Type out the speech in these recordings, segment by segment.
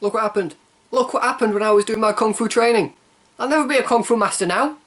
Look what happened. Look what happened when I was doing my Kung Fu training. I'll never be a Kung Fu master now.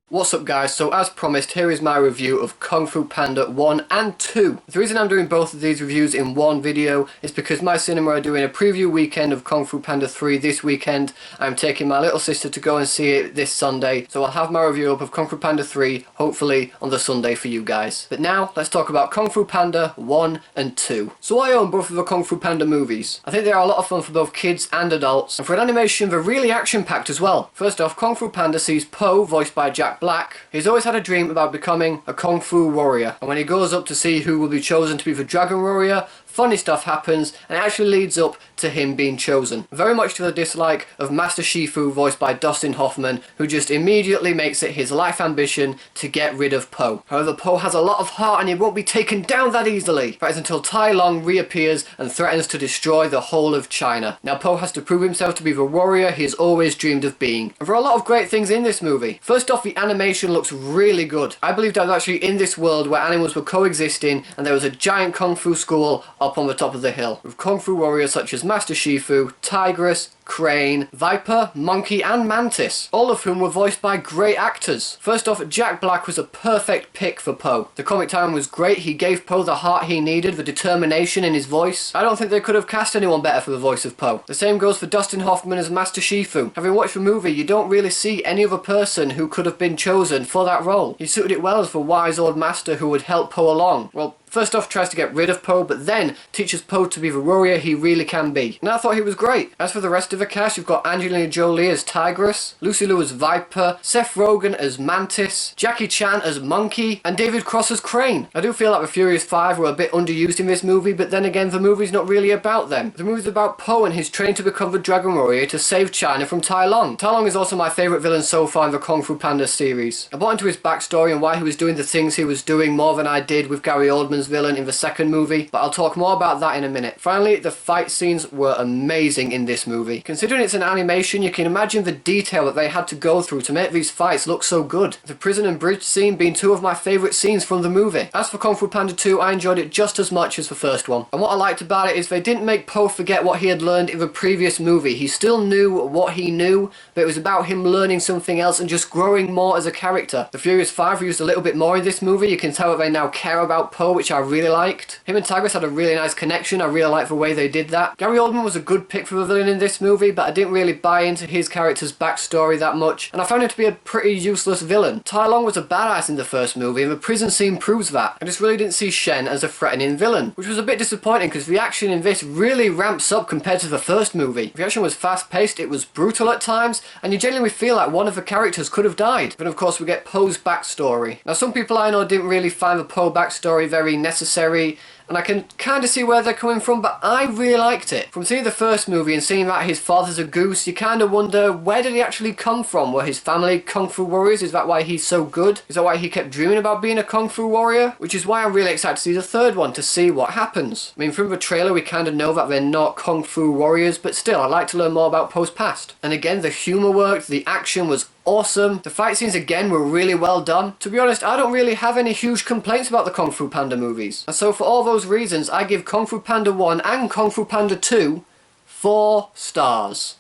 What's up guys, so as promised, here is my review of Kung Fu Panda 1 and 2. The reason I'm doing both of these reviews in one video is because my cinema are doing a preview weekend of Kung Fu Panda 3 this weekend. I'm taking my little sister to go and see it this Sunday, so I'll have my review up of Kung Fu Panda 3 hopefully on the Sunday for you guys. But now, let's talk about Kung Fu Panda 1 and 2. So I own both of the Kung Fu Panda movies. I think they are a lot of fun for both kids and adults, and for an animation they're really action-packed as well. First off, Kung Fu Panda sees Po, voiced by Jack Black. He's always had a dream about becoming a Kung Fu warrior, and when he goes up to see who will be chosen to be the Dragon Warrior, funny stuff happens, and it actually leads up to him being chosen. Very much to the dislike of Master Shifu, voiced by Dustin Hoffman, who just immediately makes it his life ambition to get rid of Po. However, Po has a lot of heart and he won't be taken down that easily. That is until Tai Lung reappears and threatens to destroy the whole of China. Now Po has to prove himself to be the warrior he has always dreamed of being. And there are a lot of great things in this movie. First off, the animation looks really good. I believe I was actually in this world where animals were coexisting and there was a giant Kung Fu school up on the top of the hill, with Kung Fu warriors such as Master Shifu, Tigress, Crane, Viper, Monkey and Mantis, all of whom were voiced by great actors. First off, Jack Black was a perfect pick for Po. The comic timing was great, he gave Po the heart he needed, the determination in his voice. I don't think they could have cast anyone better for the voice of Po. The same goes for Dustin Hoffman as Master Shifu. Having watched the movie, you don't really see any other person who could have been chosen for that role. He suited it well as the wise old master who would help Po along. Well, first off tries to get rid of Po, but then teaches Po to be the warrior he really can be. And I thought he was great. As for the rest of the cast, you've got Angelina Jolie as Tigress, Lucy Liu as Viper, Seth Rogan as Mantis, Jackie Chan as Monkey, and David Cross as Crane. I do feel like the Furious Five were a bit underused in this movie, but then again the movie's not really about them. The movie's about Po and his training to become the Dragon Warrior to save China from Tai Lung. Tai Lung is also my favourite villain so far in the Kung Fu Panda series. I bought into his backstory and why he was doing the things he was doing more than I did with Gary Oldman's villain in the second movie, but I'll talk more about that in a minute. Finally, the fight scenes were amazing in this movie. Considering it's an animation, you can imagine the detail that they had to go through to make these fights look so good. The prison and bridge scene being two of my favourite scenes from the movie. As for Kung Fu Panda 2, I enjoyed it just as much as the first one. And what I liked about it is they didn't make Po forget what he had learned in the previous movie. He still knew what he knew, but it was about him learning something else and just growing more as a character. The Furious Five were used a little bit more in this movie. You can tell that they now care about Po, which I really liked. Him and Tigress had a really nice connection. I really liked the way they did that. Gary Oldman was a good pick for the villain in this movie, but I didn't really buy into his character's backstory that much, and I found him to be a pretty useless villain. Tai Lung was a badass in the first movie, and the prison scene proves that. I just really didn't see Shen as a threatening villain, which was a bit disappointing because the action in this really ramps up compared to the first movie. The action was fast-paced, it was brutal at times, and you genuinely feel like one of the characters could have died. But of course we get Po's backstory. Now some people I know didn't really find the Po backstory very necessary, and I can kind of see where they're coming from, but I really liked it. From seeing the first movie and seeing that his father's a goose, you kind of wonder, where did he actually come from? Were his family Kung Fu warriors? Is that why he's so good? Is that why he kept dreaming about being a Kung Fu warrior? Which is why I'm really excited to see the third one, to see what happens. I mean, from the trailer we kind of know that they're not Kung Fu warriors, but still, I'd like to learn more about Po's past. And again, the humour worked, the action was awesome. The fight scenes again were really well done. To be honest, I don't really have any huge complaints about the Kung Fu Panda movies. And so for all those reasons, I give Kung Fu Panda 1 and Kung Fu Panda 2 4 stars.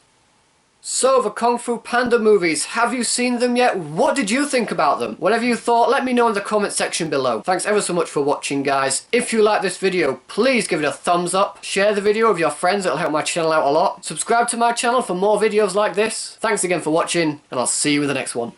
So, the Kung Fu Panda movies, have you seen them yet? What did you think about them? Whatever you thought, let me know in the comment section below. Thanks ever so much for watching, guys. If you like this video, please give it a thumbs up. Share the video with your friends, it'll help my channel out a lot. Subscribe to my channel for more videos like this. Thanks again for watching, and I'll see you in the next one.